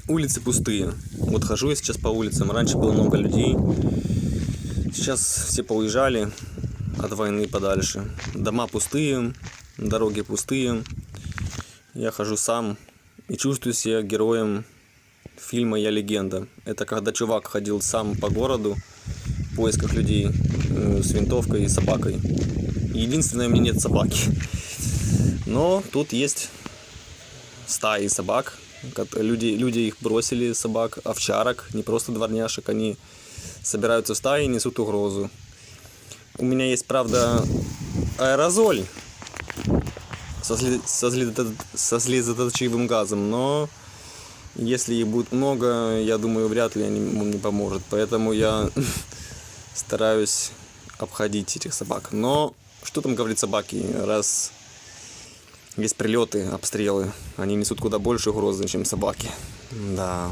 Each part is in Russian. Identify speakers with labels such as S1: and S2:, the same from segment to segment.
S1: Улицы пустые. Вот хожу я сейчас по улицам. Раньше было много людей. Сейчас все поуезжали от войны подальше. Дома пустые, дороги пустые. Я хожу сам и чувствую себя героем фильма «Я легенда». Это когда чувак ходил сам по городу в поисках людей с винтовкой и собакой. Единственное, у меня нет собаки. Но тут есть стаи собак. Люди их бросили, собак, овчарок, не просто дворняшек. Они собираются в стаи и несут угрозу. У меня есть, правда, аэрозоль со слезоточивым газом, но если их будет много, я думаю, вряд ли он мне поможет. Поэтому я стараюсь обходить этих собак. Но что там говорить собаки, раз есть прилеты, обстрелы, они несут куда больше угрозы, чем собаки. Да.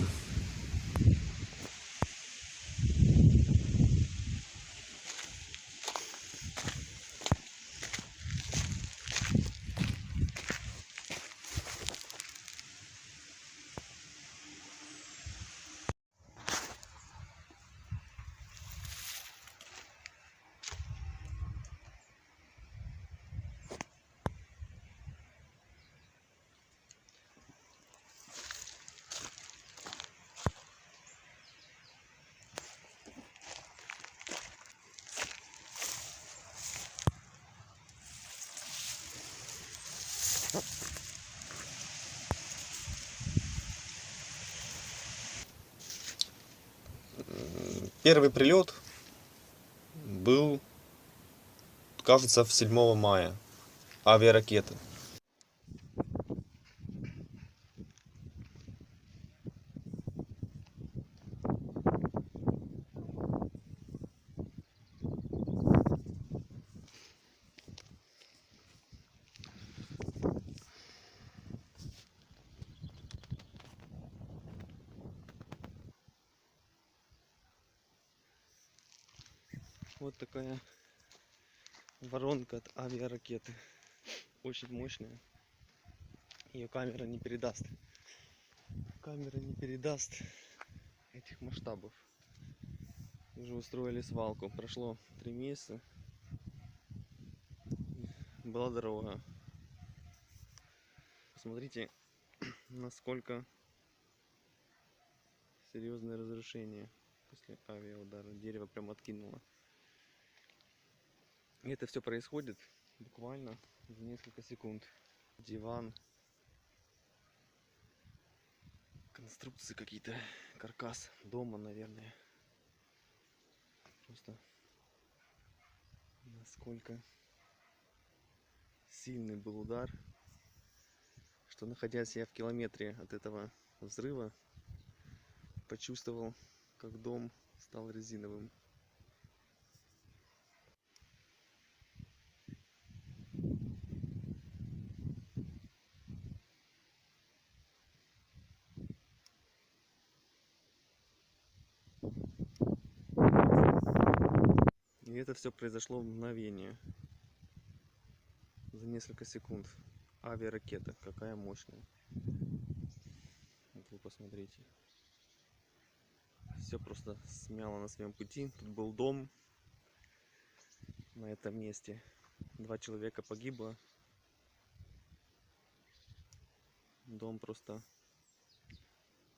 S1: Первый прилет был, кажется, 7 мая. Авиаракеты. Вот такая воронка от авиаракеты. Очень мощная. Ее камера не передаст. Камера не передаст этих масштабов. Уже устроили свалку. Прошло 3 месяца. Была дорога. Посмотрите, насколько серьезное разрушение после авиаудара. Дерево прям откинуло. И это все происходит буквально за несколько секунд. Диван, конструкции какие-то, каркас дома, наверное. Просто насколько сильный был удар, что, находясь я в километре от этого взрыва, почувствовал, как дом стал резиновым. И это все произошло в мгновение. За несколько секунд. Авиаракета, какая мощная. Вот вы посмотрите. Все просто смяло на своем пути. Тут был дом на этом месте. 2 человека погибло. Дом просто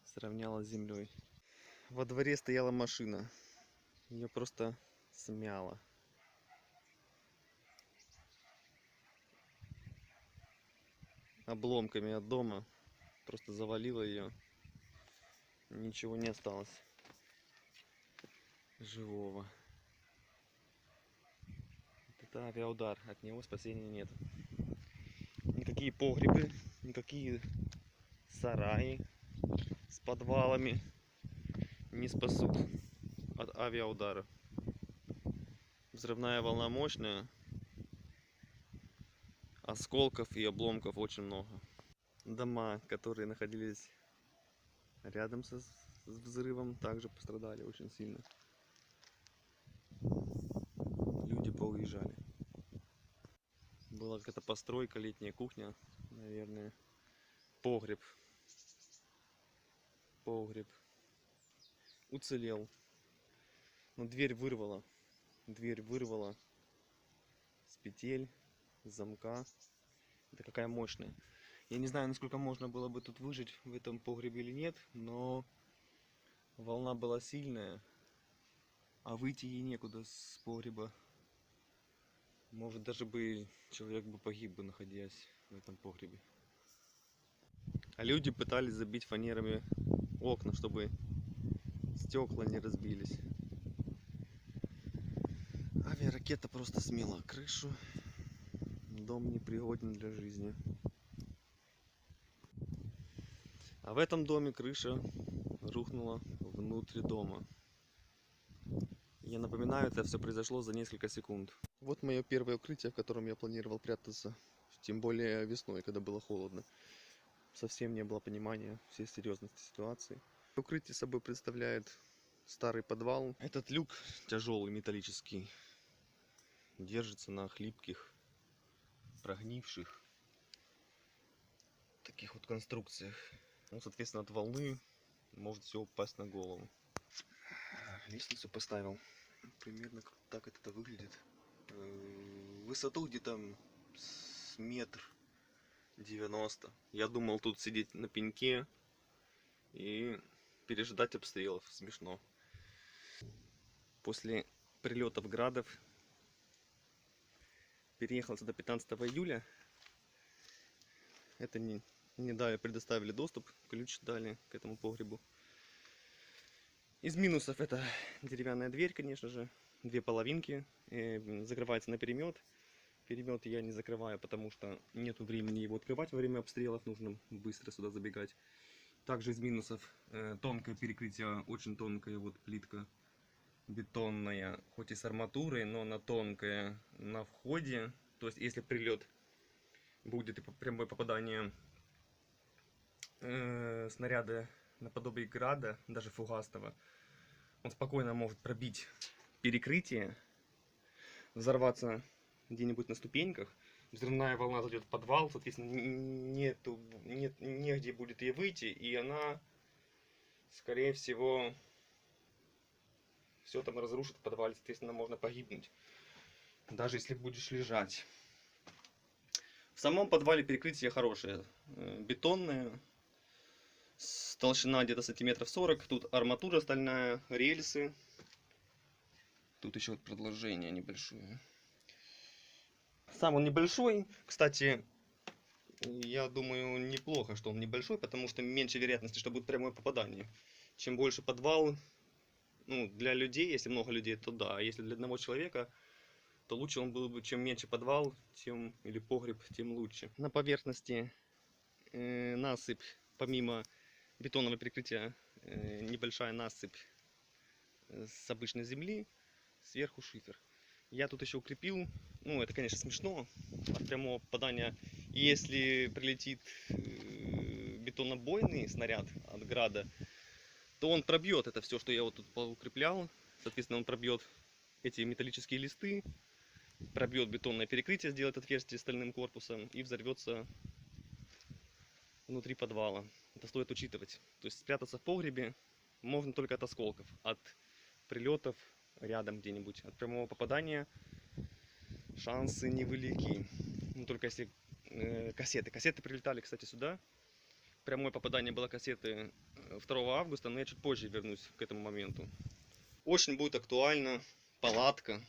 S1: сравняло с землей. Во дворе стояла машина. Ее просто смяло. Обломками от дома. Просто завалило ее. Ничего не осталось живого. Это авиаудар. От него спасения нет. Никакие погребы, никакие сараи с подвалами не спасут от авиаудара. Взрывная волна мощная. Осколков и обломков очень много. Дома, которые находились рядом с взрывом, также пострадали очень сильно. Люди поуезжали. Была какая-то постройка, летняя кухня, наверное, погреб. погреб. Уцелел. Но дверь вырвала. Дверь вырвала с петель, с замка. Это какая мощная. Я не знаю, насколько можно было бы тут выжить в этом погребе или нет, но волна была сильная, а выйти ей некуда с погреба. Может, даже бы человек бы погиб бы, находясь в этом погребе. А люди пытались забить фанерами окна, чтобы стекла не разбились. Авиаракета просто смела крышу. Дом непригоден для жизни. А в этом доме крыша рухнула внутрь дома. Я напоминаю, это все произошло за несколько секунд. Вот мое первое укрытие, в котором я планировал прятаться. Тем более весной, когда было холодно. Совсем не было понимания всей серьезности ситуации. Укрытие собой представляет старый подвал. Этот люк тяжелый, металлический, держится на хлипких, прогнивших таких вот конструкциях. Ну, соответственно, от волны может все упасть на голову. Лестницу поставил. Примерно так это выглядит. Высоту где-то с 1,90 м. Я думал тут сидеть на пеньке и пережидать обстрелов. Смешно. После прилетов градов переехал сюда 15 июля. Это не дали, предоставили доступ, ключ дали к этому погребу. Из минусов это деревянная дверь, конечно же, две половинки, закрывается на перемет. Перемет я не закрываю, потому что нету времени его открывать во время обстрелов, нужно быстро сюда забегать. Также из минусов тонкое перекрытие, очень тонкая вот плитка бетонная, хоть и с арматурой, но она тонкая на входе. То есть если прилет будет и прямое попадание снаряда наподобие града, даже фугасного, он спокойно может пробить перекрытие, взорваться где-нибудь на ступеньках, взрывная волна зайдет в подвал, соответственно, негде будет ей выйти, и она, скорее всего, все там разрушит в подвале, соответственно, можно погибнуть, даже если будешь лежать. В самом подвале перекрытие хорошее, бетонное, толщина где-то сантиметров 40, тут арматура стальная, рельсы, тут еще вот продолжение небольшое. Сам он небольшой, кстати, я думаю, неплохо, что он небольшой, потому что меньше вероятности, что будет прямое попадание. Чем больше подвал, ну, для людей, если много людей, то да, а если для одного человека, то лучше он был бы, чем меньше подвал, тем, или погреб, тем лучше. На поверхности насыпь, помимо бетонного перекрытия, небольшая насыпь с обычной земли, сверху шифер. Я тут еще укрепил, ну это конечно смешно, от прямого попадания, если прилетит бетонобойный снаряд от града, то он пробьет это все, что я вот тут укреплял, соответственно он пробьет эти металлические листы, пробьет бетонное перекрытие, сделает отверстие стальным корпусом и взорвется внутри подвала. Это стоит учитывать. То есть спрятаться в погребе можно только от осколков, от прилетов рядом где-нибудь. От прямого попадания шансы невелики. Ну, только если кассеты. Кассеты прилетали, кстати, сюда. Прямое попадание было кассеты 2 августа, но я чуть позже вернусь к этому моменту. Очень будет актуальна палатка.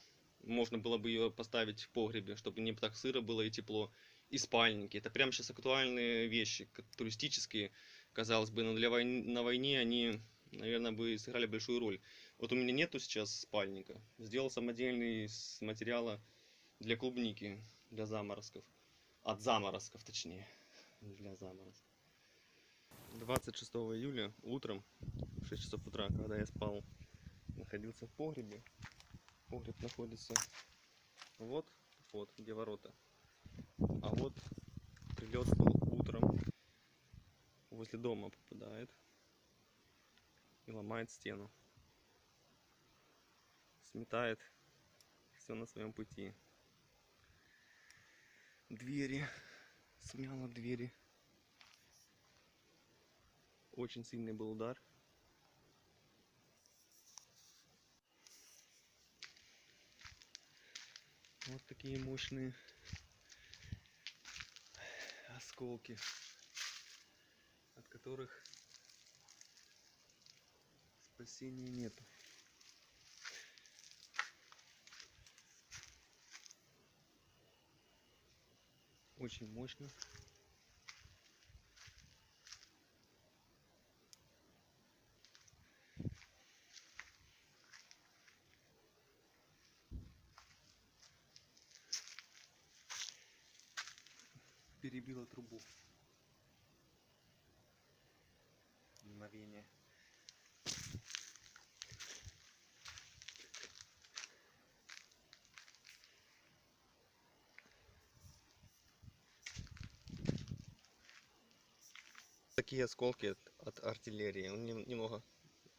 S1: Можно было бы ее поставить в погребе, чтобы не так сыро было и тепло. И спальники. Это прямо сейчас актуальные вещи, туристические. Казалось бы, но на войне они, наверное, бы сыграли большую роль. Вот у меня нету сейчас спальника. Сделал самодельный с материала для клубники, для заморозков. От заморозков, точнее. Для заморозков. 26 июля утром, в 6 часов утра, когда я спал, находился в погребе. Погреб находится вот, где ворота. А вот прилет был утром, возле дома попадает и ломает стену. Сметает все на своем пути. Двери, смяло двери Очень сильный был удар. Вот такие мощные осколки, от которых спасения нету. Очень мощно. Перебила трубу. Мгновение. Такие осколки от артиллерии. Он немного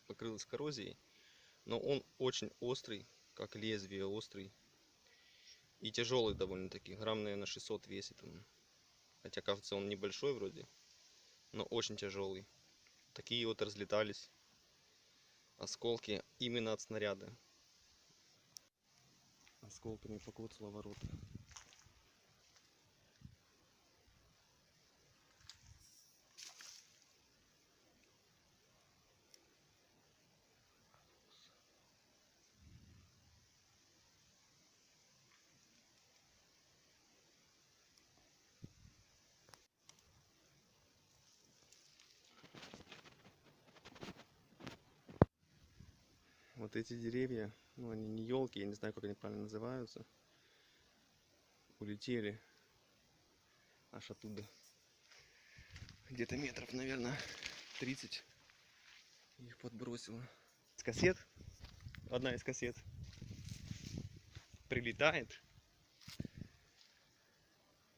S1: покрылся коррозией, но он очень острый, как лезвие острый. И тяжелый довольно-таки. Грамм, наверное, 600 весит он. Хотя, кажется, он небольшой вроде, но очень тяжелый. Такие вот разлетались осколки именно от снаряда. Осколками покоцало ворота. Вот эти деревья, ну они не елки, я не знаю, как они правильно называются, улетели аж оттуда. Где-то метров, наверное, 30 их подбросило. С кассет, одна из кассет прилетает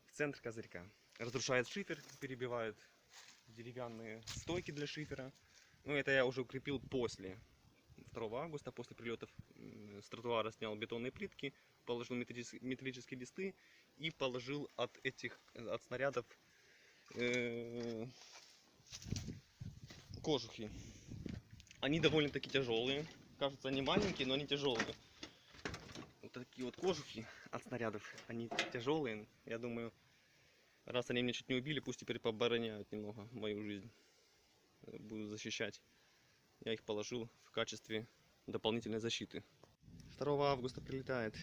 S1: в центр козырька. Разрушает шифер, перебивает деревянные стойки для шифера. Ну, это я уже укрепил после 2 августа, после прилетов с тротуара снял бетонные плитки, положил металлические листы и положил от снарядов кожухи. Они довольно-таки тяжелые. Кажется, они маленькие, но они тяжелые. Вот такие вот кожухи от снарядов, они тяжелые. Я думаю, раз они меня чуть не убили, пусть теперь пообороняют немного мою жизнь. Буду защищать. Я их положил в качестве дополнительной защиты. 2 августа прилетает.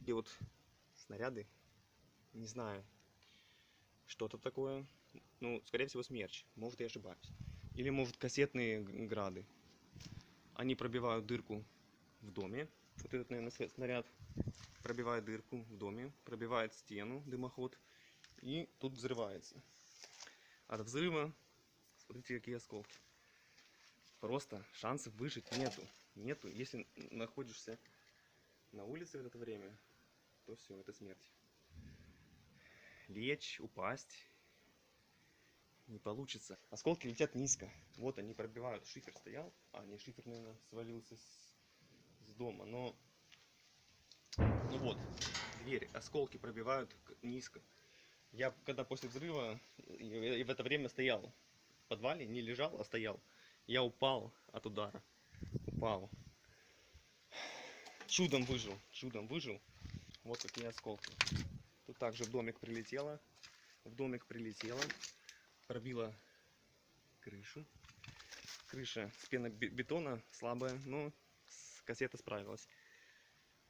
S1: И вот снаряды, не знаю, что это такое. Ну, скорее всего, смерч. Может, я ошибаюсь. Или, может, кассетные грады. Они пробивают дырку в доме. Вот этот, наверное, снаряд пробивает дырку в доме, пробивает стену, дымоход. И тут взрывается. От взрыва, смотрите, какие осколки. Просто шансов выжить нету. Нету. Если находишься на улице в это время, то все, это смерть. Лечь, упасть не получится. Осколки летят низко. Вот они пробивают. Шифер стоял. Не, шифер, наверное, свалился с дома. Но ну вот, дверь. Осколки пробивают низко. Я когда после взрыва и в это время стоял в подвале, не лежал, а стоял. Я упал от удара. Упал. Чудом выжил. Чудом выжил. Вот какие осколки. Тут также в домик прилетело. В домик прилетело. Пробила крышу. Крыша с пенобетона слабая, но кассета справилась.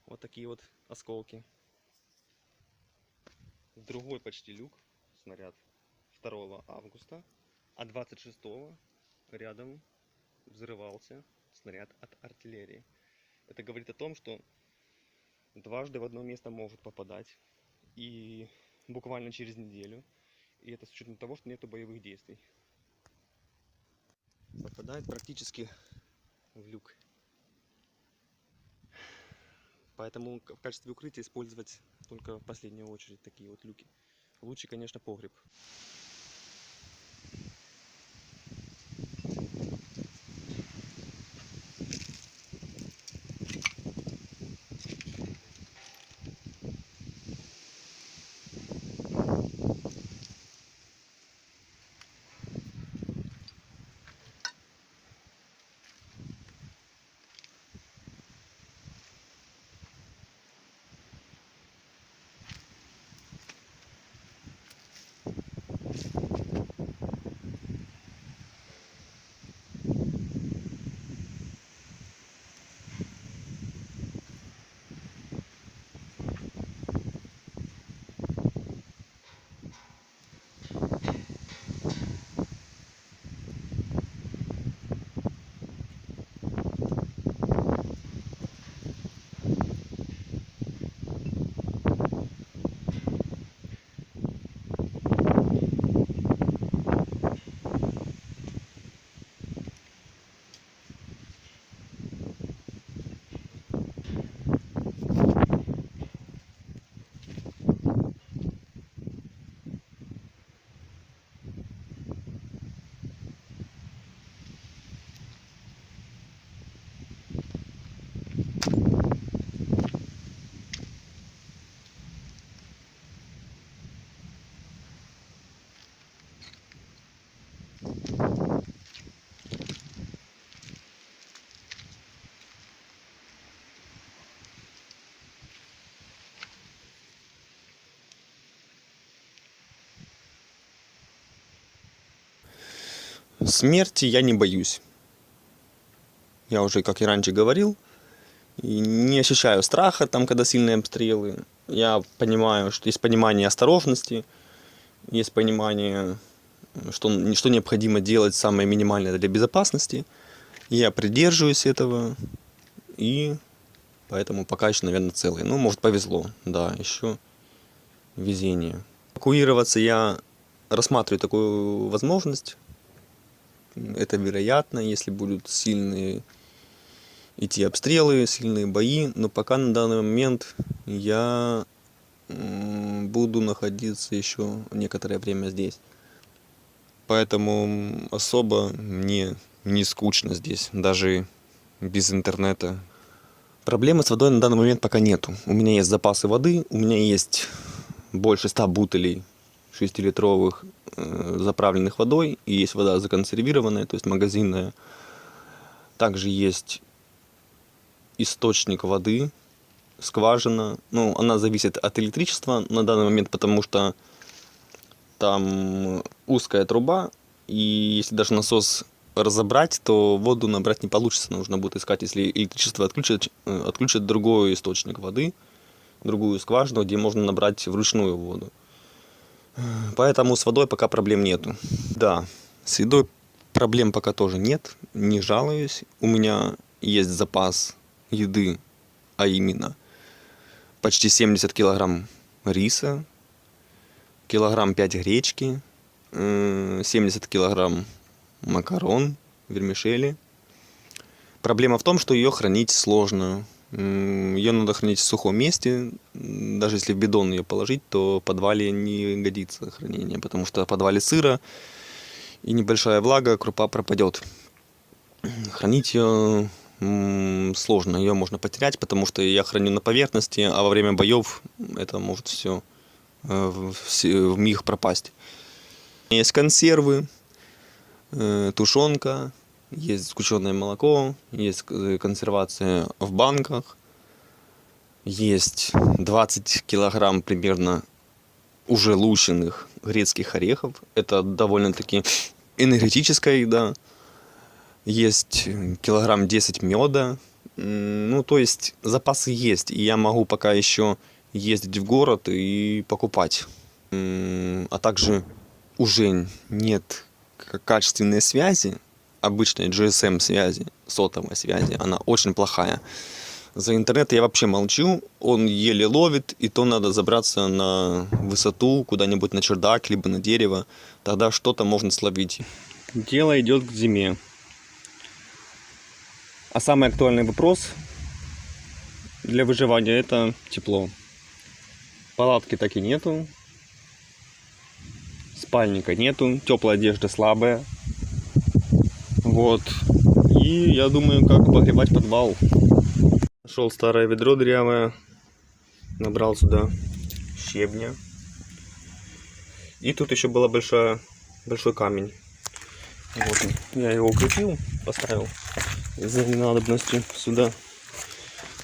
S1: Вот такие вот осколки. Другой почти люк, снаряд 2 августа, а 26 рядом взрывался снаряд от артиллерии. Это говорит о том, что дважды в одно место может попадать, и буквально через неделю, и это с учетом того, что нету боевых действий. Попадает практически в люк. Поэтому в качестве укрытия использовать только в последнюю очередь такие вот люки. Лучше, конечно, погреб. Смерти я не боюсь. Я уже, как и раньше говорил, не ощущаю страха, там, когда сильные обстрелы. Я понимаю, что есть понимание осторожности, есть понимание, что необходимо делать самое минимальное для безопасности. Я придерживаюсь этого, и поэтому пока еще, наверное, целый. Ну, может, повезло, да, еще везение. Эвакуироваться я рассматриваю такую возможность. Это вероятно, если будут сильные идти обстрелы, сильные бои, но пока на данный момент я буду находиться еще некоторое время здесь. Поэтому особо мне не скучно здесь, даже без интернета. Проблемы с водой на данный момент пока нету. У меня есть запасы воды, у меня есть больше 100 бутылей 6-литровых, заправленных водой, и есть вода законсервированная, то есть магазинная. Также есть источник воды, скважина. Ну, она зависит от электричества на данный момент, потому что там узкая труба, и если даже насос разобрать, то воду набрать не получится. Нужно будет искать, если электричество отключат другой источник воды, другую скважину, где можно набрать вручную воду. Поэтому с водой пока проблем нету. Да, с едой проблем пока тоже нет, не жалуюсь. У меня есть запас еды, а именно почти 70 килограмм риса, килограмм 5 гречки, 70 килограмм макарон, вермишели. Проблема в том, что ее хранить сложно. Ее надо хранить в сухом месте. Даже если в бидон ее положить, то в подвале не годится хранение, потому что в подвале сыро и небольшая влага, крупа пропадет. Хранить ее сложно, ее можно потерять, потому что я храню на поверхности, а во время боев это может все вмиг пропасть. Есть консервы, тушенка, есть сгущенное молоко, есть консервация в банках, есть 20 килограмм примерно уже лущенных грецких орехов. Это довольно-таки энергетическая еда. Есть килограмм 10 меда. Ну, то есть запасы есть, и я могу пока еще ездить в город и покупать. А также уже нет качественной связи, обычной GSM-связи, сотовой связи, она очень плохая. За интернет я вообще молчу, он еле ловит, и то надо забраться на высоту, куда-нибудь на чердак, либо на дерево, тогда что-то можно словить. Дело идет к зиме. А самый актуальный вопрос для выживания – это тепло. Палатки так и нету, спальника нету, теплая одежда слабая. Вот. И я думаю, как погревать подвал. Нашел старое ведро дырявое, набрал сюда щебня. И тут еще был большой камень. Вот. Я его укрепил, поставил из-за ненадобности сюда.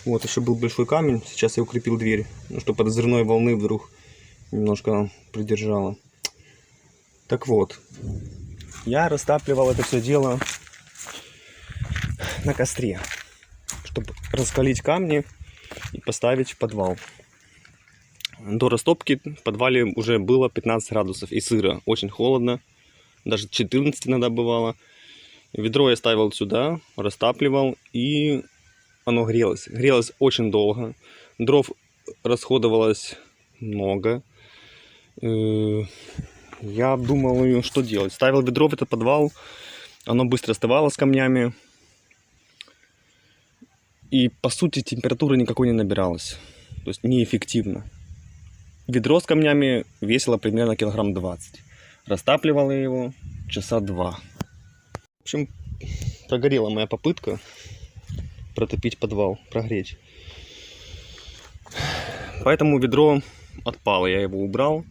S1: Вот еще был большой камень, сейчас я укрепил дверь, ну, чтобы от взрывной волны вдруг немножко придержало. Так вот, я растапливал это все дело на костре, чтобы раскалить камни и поставить в подвал. До растопки в подвале уже было 15 градусов и сыро, очень холодно, даже 14 иногда бывало. Ведро я ставил сюда, растапливал, и оно грелось. Грелось очень долго, дров расходовалось много. Я думал, что делать. Ставил ведро в этот подвал, оно быстро остывало с камнями. И по сути температуры никакой не набиралась. То есть неэффективно. Ведро с камнями весило примерно килограмм 20. Растапливал я его часа 2. В общем, прогорела моя попытка протопить подвал, прогреть. Поэтому ведро отпало, я его убрал.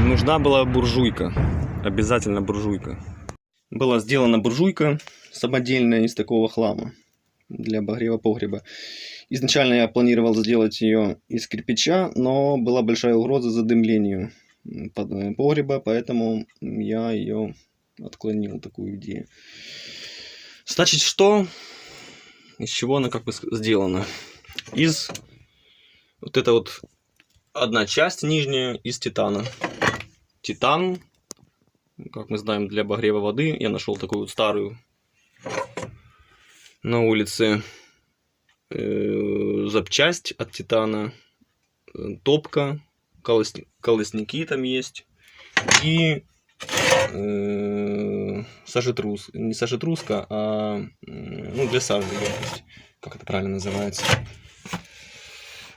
S1: Нужна была буржуйка. обязательно буржуйка. Была сделана буржуйка самодельная из такого хлама для обогрева погреба. Изначально я планировал сделать ее из кирпича, но была большая угроза задымлению погреба, поэтому я ее отклонил, такую идею. Значит, что? Из чего она как бы сделана? Из вот это вот одна часть нижняя из титана. Титан, как мы знаем, для обогрева воды. Я нашел такую вот старую на улице запчасть от титана, топка, колосники там есть и сажетрус, не сажетруска, а ну, для сажи, как это правильно называется.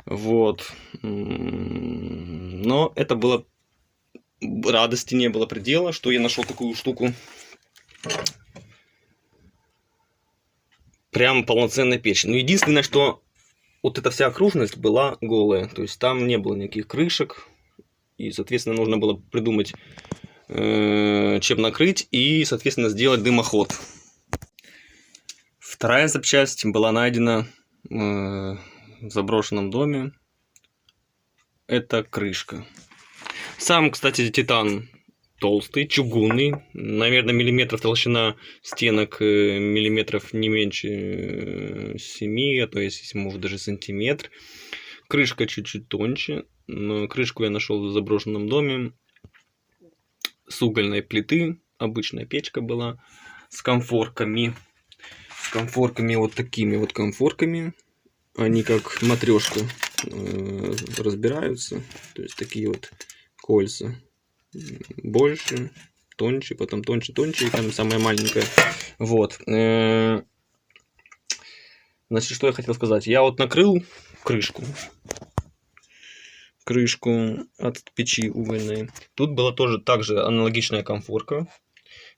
S1: Вот. Но это было, радости не было предела, что я нашел такую штуку. Прям полноценная печь. Но единственное, что вот эта вся окружность была голая. То есть там не было никаких крышек. И, соответственно, нужно было придумать, чем накрыть. И, соответственно, сделать дымоход. Вторая запчасть была найдена в заброшенном доме. Это крышка. Сам, кстати, титан толстый, чугунный, наверное, миллиметров толщина стенок, миллиметров не меньше 7, а то есть, может, даже сантиметр. Крышка чуть-чуть тоньше, но крышку я нашел в заброшенном доме с угольной плиты, обычная печка была, с комфорками, вот такими вот комфорками, они как матрешка разбираются, то есть такие вот кольца. Больше, тоньше, потом тоньше, и там самая маленькая. Вот. Значит, что я хотел сказать. Я вот накрыл крышку от печи угольной. Тут была тоже также аналогичная комфорка.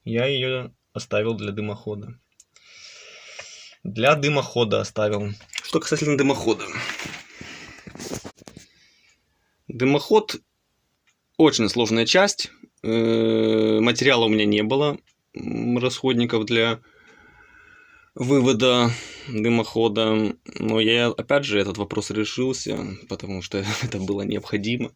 S1: Я ее оставил для дымохода. Для дымохода оставил. Что касательно дымохода. Дымоход очень сложная часть. Материала у меня не было, расходников для вывода дымохода. Но я, опять же, этот вопрос решился, потому что это было необходимо.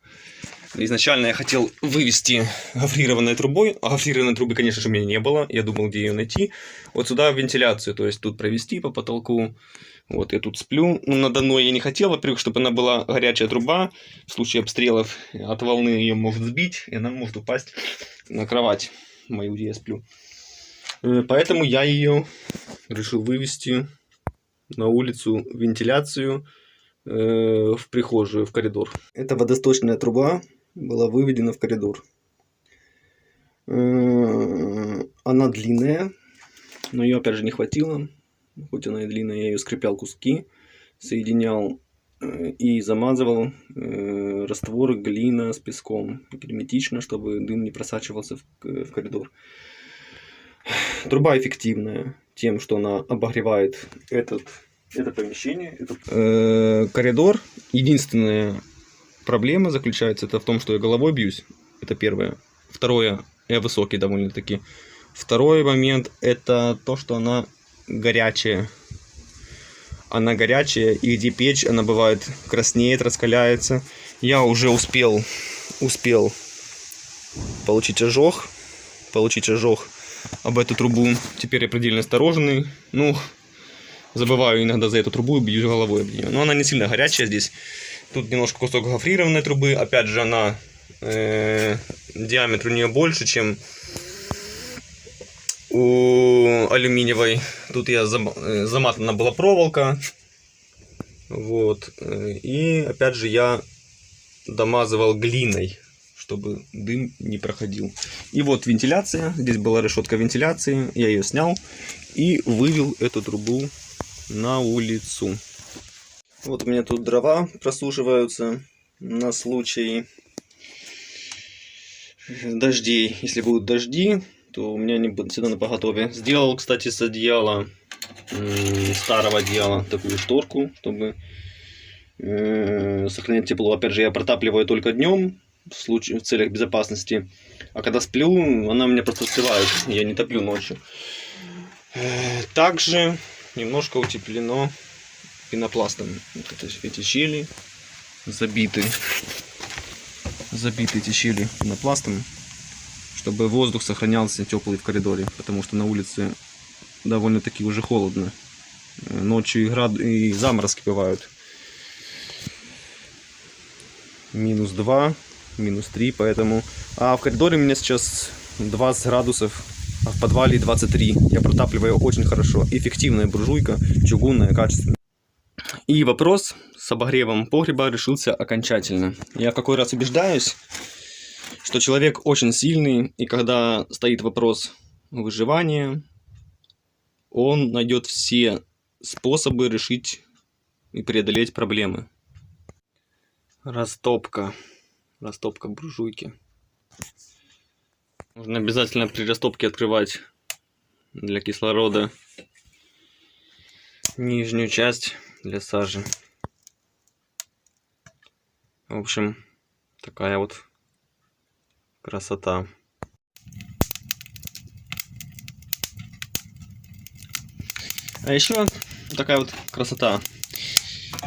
S1: Изначально я хотел вывести гофрированной трубой. А гофрированной трубы, конечно же, у меня не было. Я думал, где ее найти. Вот сюда вентиляцию, то есть тут провести по потолку. Вот я тут сплю. Ну, надо мной я не хотел, во-первых, чтобы она была горячая труба. В случае обстрелов от волны ее может сбить, и она может упасть на кровать мою, где я сплю. Поэтому я ее решил вывести на улицу, вентиляцию, в прихожую, в коридор. Эта водосточная труба была выведена в коридор. Она длинная, но ее опять же не хватило. Хоть она и длинная, я ее скреплял куски, соединял и замазывал раствор, глина с песком герметично, чтобы дым не просачивался в коридор. Труба эффективная тем, что она обогревает это помещение, коридор. Единственная проблема заключается в том, что я головой бьюсь. Это первое. Второе, я высокий довольно-таки. Второй момент, это то, что она горячая. Она горячая, и где печь, она бывает краснеет, раскаляется. Я уже успел получить ожог об эту трубу. Теперь я предельно осторожный. Ну, забываю иногда за эту трубу и бью головой об нее. Но она не сильно горячая здесь. Тут немножко кусок гофрированной трубы. Опять же, она диаметр у нее больше, чем у алюминиевой. Тут я заматана была проволока. Вот. И опять же я домазывал глиной, чтобы дым не проходил. И вот вентиляция. Здесь была решетка вентиляции. Я ее снял и вывел эту трубу на улицу. Вот у меня тут дрова просушиваются на случай дождей. Если будут дожди, то у меня они будут всегда на поготове. Сделал, кстати, с одеяла, старого одеяла, такую шторку, чтобы сохранять тепло. Опять же, я протапливаю только днем, в целях безопасности. А когда сплю, она у меня просто остывает. Я не топлю ночью. Также немножко утеплено пенопластом. Вот эти щели забиты. Забиты эти щели пенопластом, чтобы воздух сохранялся теплый в коридоре, потому что на улице довольно-таки уже холодно. Ночью и заморозки бывают. -2, -3, поэтому... А в коридоре у меня сейчас 20 градусов, а в подвале 23. Я протапливаю очень хорошо. Эффективная буржуйка, чугунная, качественная. И вопрос с обогревом погреба решился окончательно. Я в какой раз убеждаюсь, что человек очень сильный, и когда стоит вопрос выживания, он найдет все способы решить и преодолеть проблемы. Растопка буржуйки. Нужно обязательно при растопке открывать для кислорода нижнюю часть для сажи. В общем, такая вот красота. А еще такая вот красота.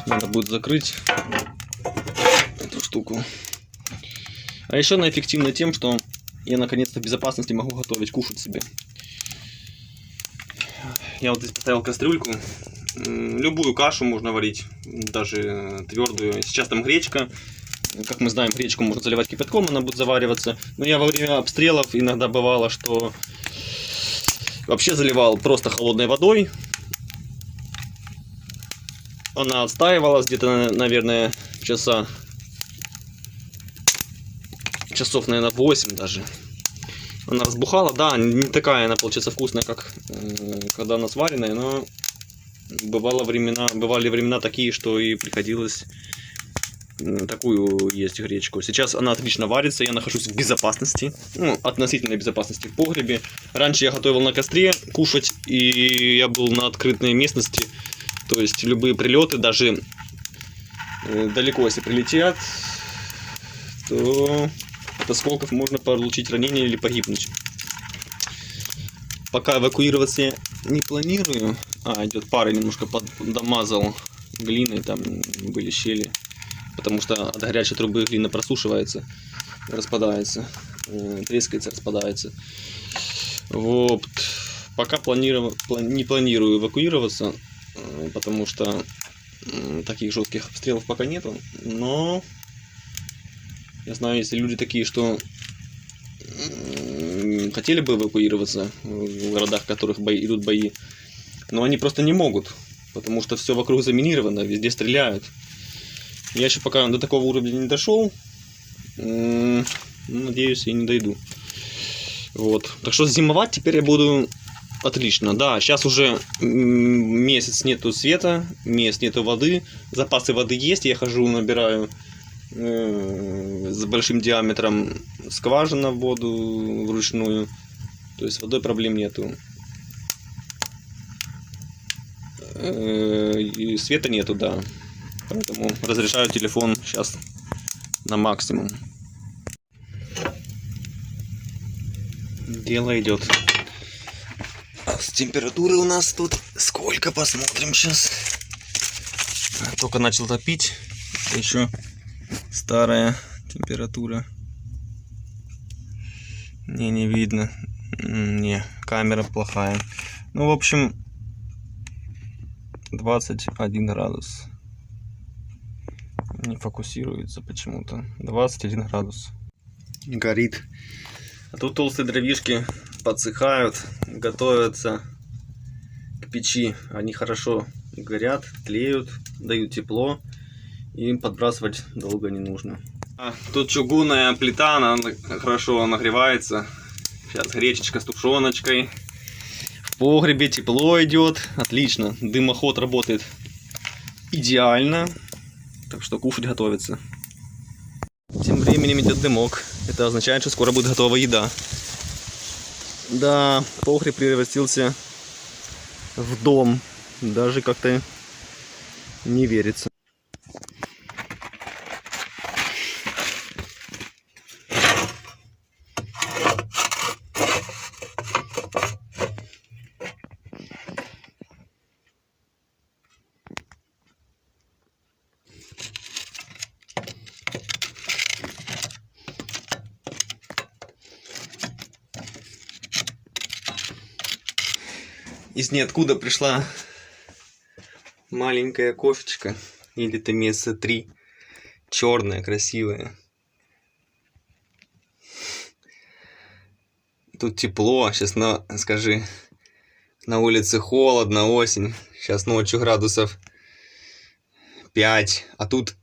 S1: Надо будет закрыть эту штуку. А еще она эффективна тем, что я наконец-то в безопасности могу готовить, кушать себе. Я вот здесь поставил кастрюльку. Любую кашу можно варить, даже твердую. Сейчас там гречка. Как мы знаем, гречку можно заливать кипятком, она будет завариваться. Но я во время обстрелов иногда бывало, что вообще заливал просто холодной водой. Она отстаивалась где-то, наверное, часов, наверное, 8 даже. Она разбухала, да, не такая она получается вкусная, как когда она сваренная, но бывали времена такие, что и приходилось такую есть гречку. Сейчас она отлично варится, я нахожусь в безопасности, ну, относительной безопасности в погребе. Раньше я готовил на костре кушать, и я был на открытой местности, то есть любые прилеты, даже далеко если прилетят, то от осколков можно получить ранение или погибнуть. Пока эвакуироваться я не планирую. Идет пар, немножко подмазал глиной, там были щели. Потому что от горячей трубы глина просушивается, распадается, трескается, распадается. Вот. Пока не планирую эвакуироваться, потому что таких жестких обстрелов пока нету. Но я знаю, если люди такие, что хотели бы эвакуироваться в городах, в которых идут бои, но они просто не могут, потому что все вокруг заминировано, везде стреляют. Я еще пока до такого уровня не дошел, надеюсь, я не дойду. Вот. Так что зимовать теперь я буду отлично. Да, сейчас уже месяц нету света, месяц нету воды, запасы воды есть, я хожу, набираю с большим диаметром скважина в воду вручную, то есть с водой проблем нету. И света нету, да, поэтому разрешаю телефон сейчас на максимум. Дело идет. С температуры у нас тут сколько, посмотрим сейчас. Только начал топить, еще старая температура. Не видно. Не, камера плохая. Ну, в общем, 21 градус. Не фокусируется почему-то. 21 градус. Горит. А тут толстые дровишки подсыхают, готовятся к печи. Они хорошо горят, тлеют, дают тепло. И подбрасывать долго не нужно. Тут чугунная плита, она хорошо нагревается. Сейчас гречечка с тушеночкой. В погребе тепло идет. Отлично. Дымоход работает идеально. Так что кушать готовится. Тем временем идет дымок. Это означает, что скоро будет готова еда. Да, погреб превратился в дом. Даже как-то не верится. из ниоткуда пришла маленькая кошечка. Или это месяца 3. Черная, красивая. Тут тепло. Сейчас скажи, на улице холодно, осень. Сейчас ночью градусов 5. А тут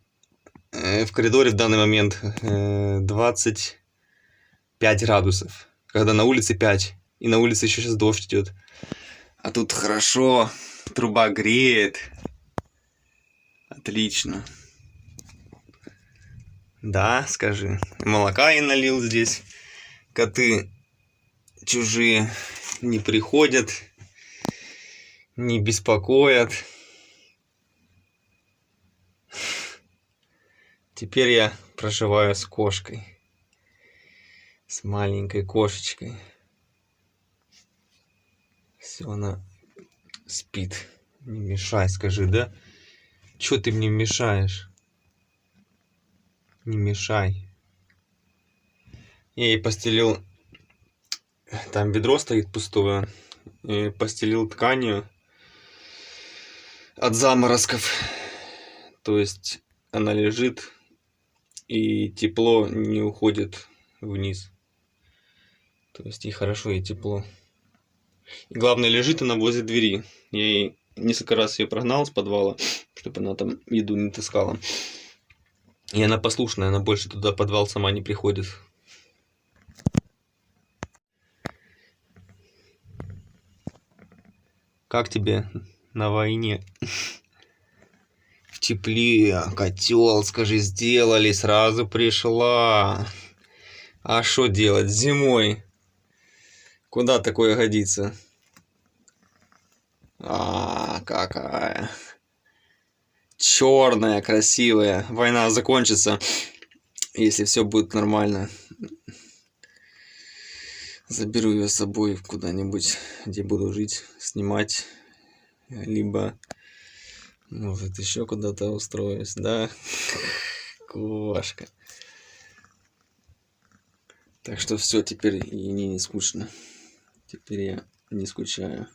S1: в коридоре в данный момент 25 градусов. Когда на улице 5. И на улице еще сейчас дождь идет. А тут хорошо. Труба греет. Отлично. Да, скажи. Молока я налил здесь. Коты чужие не приходят. Не беспокоят. Теперь я проживаю с кошкой. С маленькой кошечкой. Все, она спит. Не мешай, скажи, да? Чё ты мне мешаешь? Не мешай. Я ей постелил... Там ведро стоит пустое. И постелил тканью от заморозков. То есть она лежит, и тепло не уходит вниз. То есть ей хорошо, ей тепло. И главное, лежит она возле двери. Я ей несколько раз ее прогнал с подвала, чтобы она там еду не таскала. И она послушная, она больше туда в подвал сама не приходит. Как тебе на войне? В тепле, котел, скажи, сделали, сразу пришла. А что делать зимой? Куда такое годится? Какая черная, красивая. Война закончится, если все будет нормально. Заберу ее с собой куда-нибудь, где буду жить, снимать, либо, может, еще куда-то устроюсь, да? Кошка. Так что все, теперь и не скучно. Теперь я не скучаю.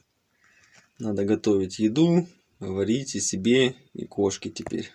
S1: Надо готовить еду, варить и себе, и кошке теперь.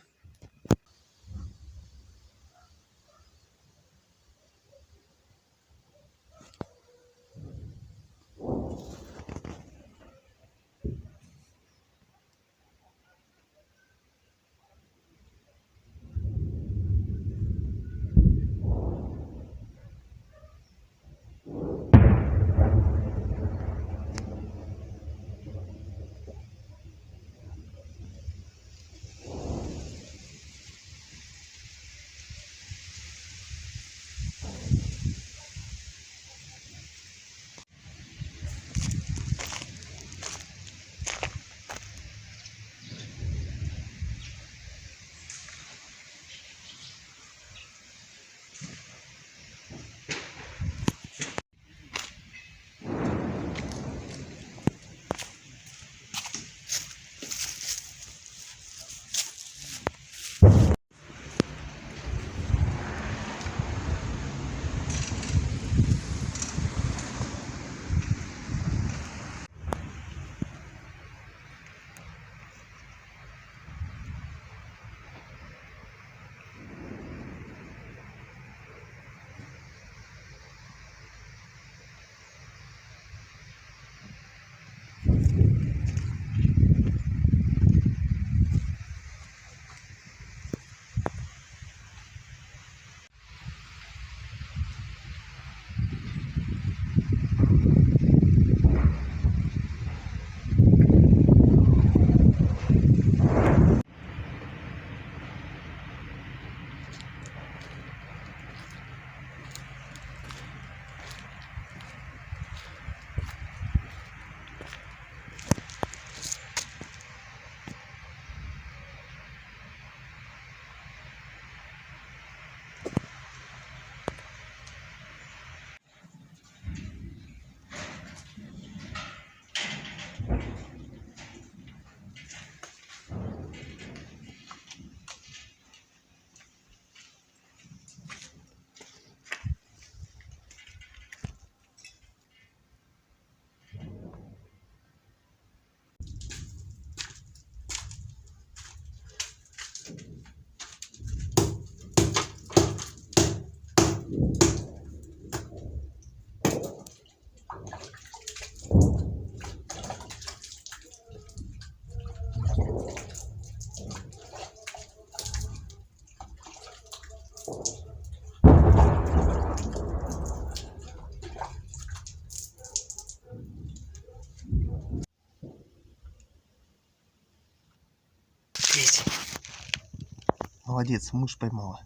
S2: Молодец, мышь поймала.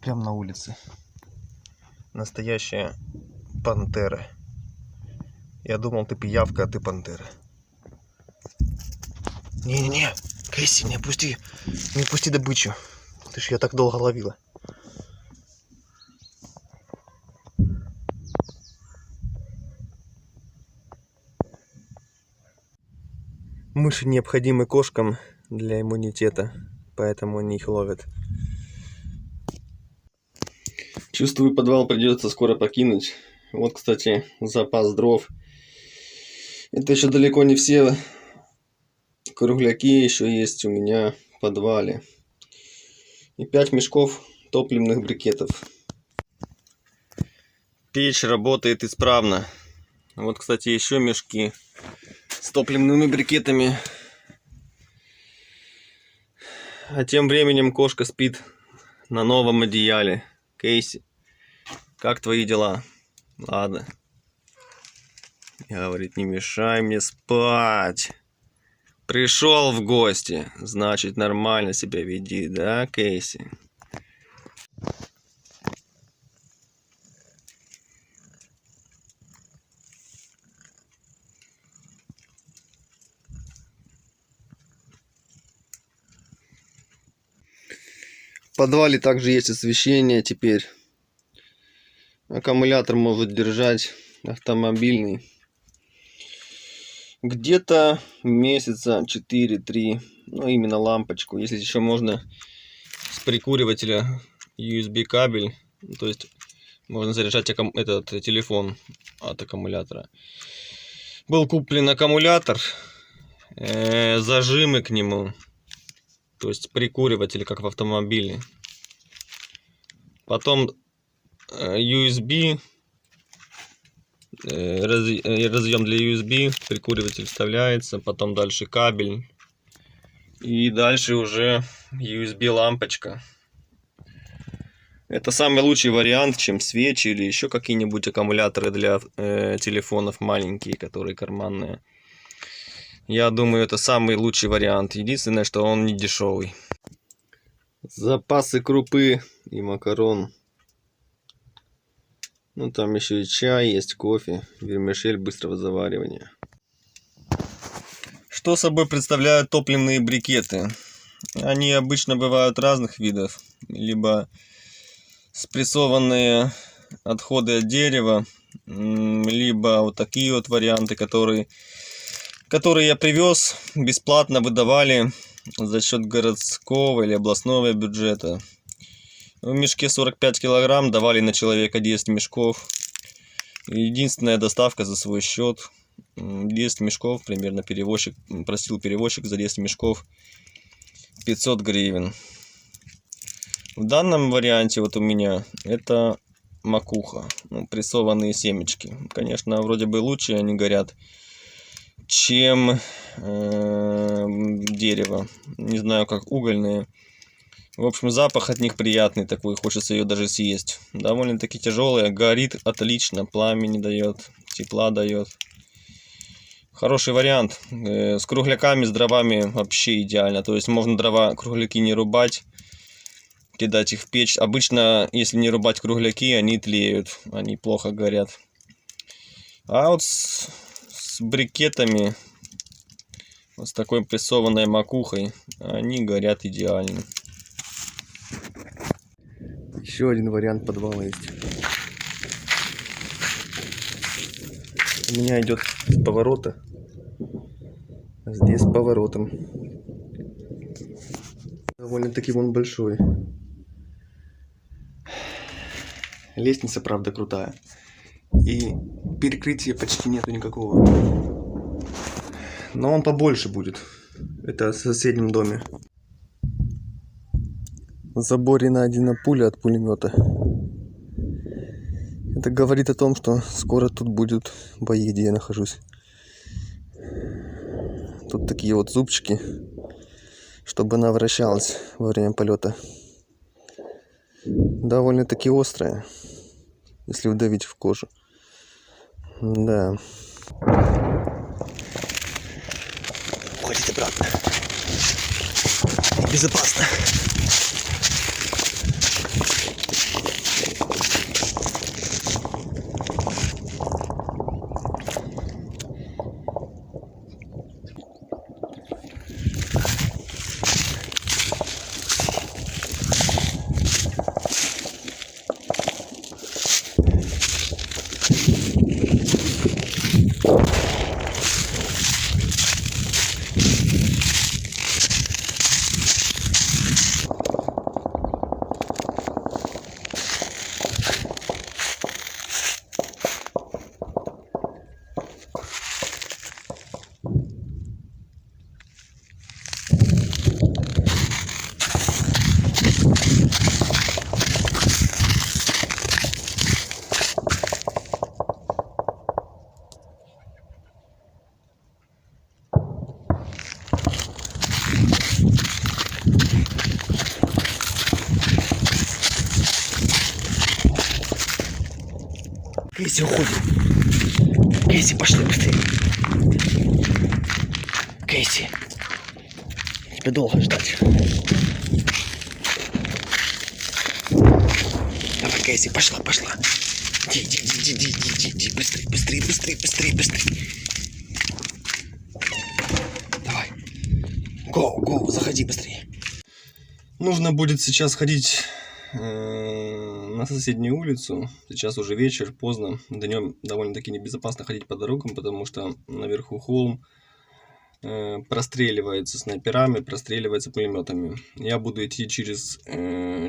S2: Прямо на улице. Настоящая пантера. Я думал, ты пиявка, а ты пантера. Не-не-не, Кэсси, не опусти добычу. Ты ж ее так долго ловила. Мыши необходимы кошкам для иммунитета, поэтому они их ловят.
S1: Чувствую, подвал придется скоро покинуть. Вот, кстати, запас дров. Это еще далеко не все кругляки еще есть у меня в подвале. И 5 мешков топливных брикетов. Печь работает исправно. Вот, кстати, еще мешки с топливными брикетами. А тем временем кошка спит на новом одеяле. Кейси, как твои дела? Ладно. Говорит, не мешай мне спать. Пришел в гости, значит, нормально себя веди, да, Кейси? В подвале также есть освещение теперь. Аккумулятор может держать автомобильный. Где-то месяца 4-3. Ну, именно лампочку. Если еще можно с прикуривателя USB кабель. То есть можно заряжать этот телефон от аккумулятора. Был куплен аккумулятор. Зажимы к нему. То есть прикуриватель, как в автомобиле. Потом USB. Разъем для USB. Прикуриватель вставляется. Потом дальше кабель. И дальше уже USB лампочка. Это самый лучший вариант, чем свечи или еще какие-нибудь аккумуляторы для телефонов маленькие, которые карманные. Я думаю, это самый лучший вариант. Единственное, что он не дешевый. Запасы крупы и макарон. Ну, там еще и чай есть, кофе, вермишель быстрого заваривания. Что собой представляют топливные брикеты? Они обычно бывают разных видов. Либо спрессованные отходы от дерева, либо вот такие вот варианты, которые я привез, бесплатно выдавали за счет городского или областного бюджета. В мешке 45 килограмм давали на человека 10 мешков. Единственная доставка за свой счет. 10 мешков примерно просил перевозчик за 10 мешков 500 гривен. В данном варианте вот у меня это макуха, прессованные семечки. Конечно, вроде бы лучше они горят, чем дерево. Не знаю, как угольные. В общем, запах от них приятный такой, хочется ее даже съесть. Довольно-таки тяжелая, горит отлично, пламя не дает, тепла дает. Хороший вариант. С кругляками, с дровами вообще идеально. То есть можно кругляки не рубать, кидать их в печь. Обычно, если не рубать кругляки, они тлеют, они плохо горят. А вот с брикетами, вот с такой прессованной макухой, они горят идеально.
S2: Еще один вариант подвала есть. У меня идет с поворота. А здесь с поворотом. Довольно-таки он большой. Лестница, правда, крутая. И перекрытия почти нету никакого. Но он побольше будет. Это в соседнем доме. Заборена пуля от пулемета. Это говорит о том, что скоро тут будут бои, где я нахожусь. Тут такие вот зубчики, чтобы она вращалась во время полета. Довольно-таки острая, если вдавить в кожу. Да. Уходите обратно. Безопасно. Кейси, уходим. Кейси, пошли быстрее. Кейси. Тебе долго ждать. Давай, Кейси, пошла. Иди. Быстрее. Давай. Go, заходи быстрее. Нужно будет сейчас ходить на соседнюю улицу. Сейчас уже вечер, поздно. Днем довольно-таки небезопасно ходить по дорогам, потому что наверху холм простреливается снайперами, простреливается пулеметами. Я буду идти через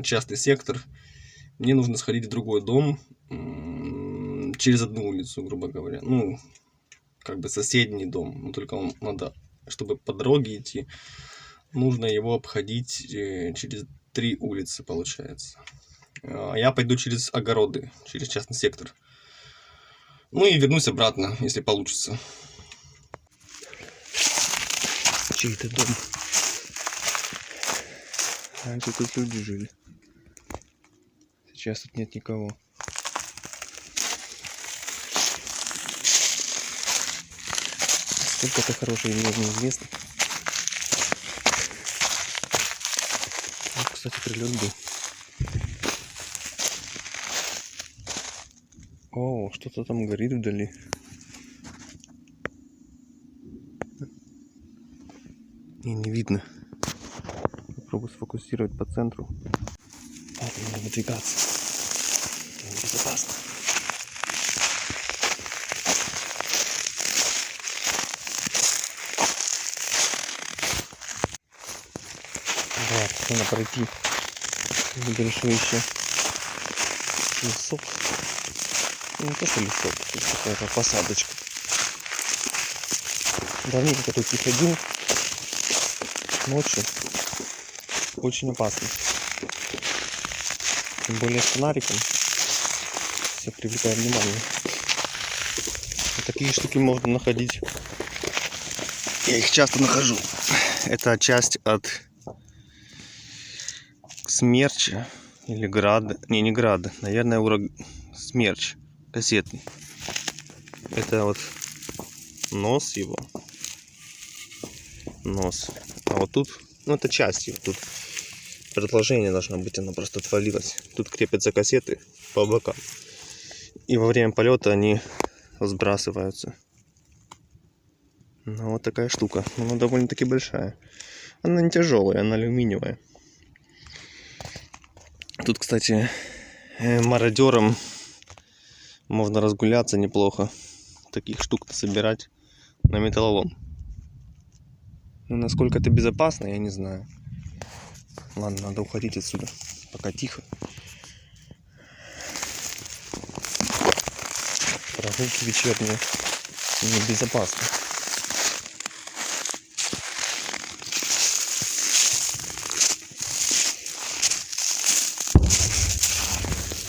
S2: частный сектор. Мне нужно сходить в другой дом через одну улицу, грубо говоря. Ну, как бы соседний дом. Но только он надо, чтобы по дороге идти, нужно его обходить через 3 улицы, получается. Я пойду через огороды, через частный сектор. Ну и вернусь обратно, если получится. Чей-то дом. Раньше тут люди жили. Сейчас тут нет никого. Сколько-то хороший неизвестно. Вот, кстати, прилет был. О, что-то там горит вдали. Не видно. Попробую сфокусировать по центру. Надо выдвигаться. Безопасно. Да, надо пройти небольшой еще лесок. Не то что лесок, тут какая-то посадочка. Давненько тут не ходил. Ночью очень опасно. Тем более с фонариком. Все привлекает внимание. Вот такие штуки можно находить. Я их часто нахожу. Это часть от Смерча или Града. Не Града. Наверное, Смерч. Кассетный. Это вот нос его. Нос. А вот тут, ну это часть его. Тут продолжение должно быть, оно просто отвалилось. Тут крепятся кассеты по бокам. И во время полета они сбрасываются. Ну вот такая штука. Она довольно-таки большая. Она не тяжелая, она алюминиевая. Тут, кстати, мародерам можно разгуляться неплохо. Таких штук собирать на металлолом. Но насколько это безопасно, я не знаю. Ладно, надо уходить отсюда. Пока тихо. Прогулки вечерние небезопасно.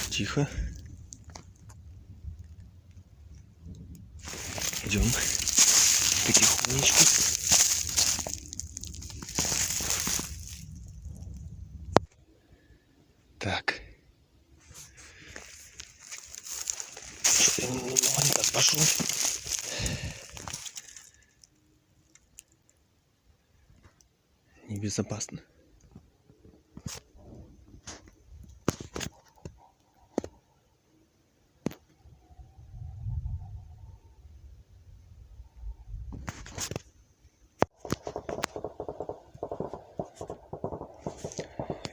S2: Тихо. Идем потихонечку. Так. Что-то я немного не так пошел. Небезопасно.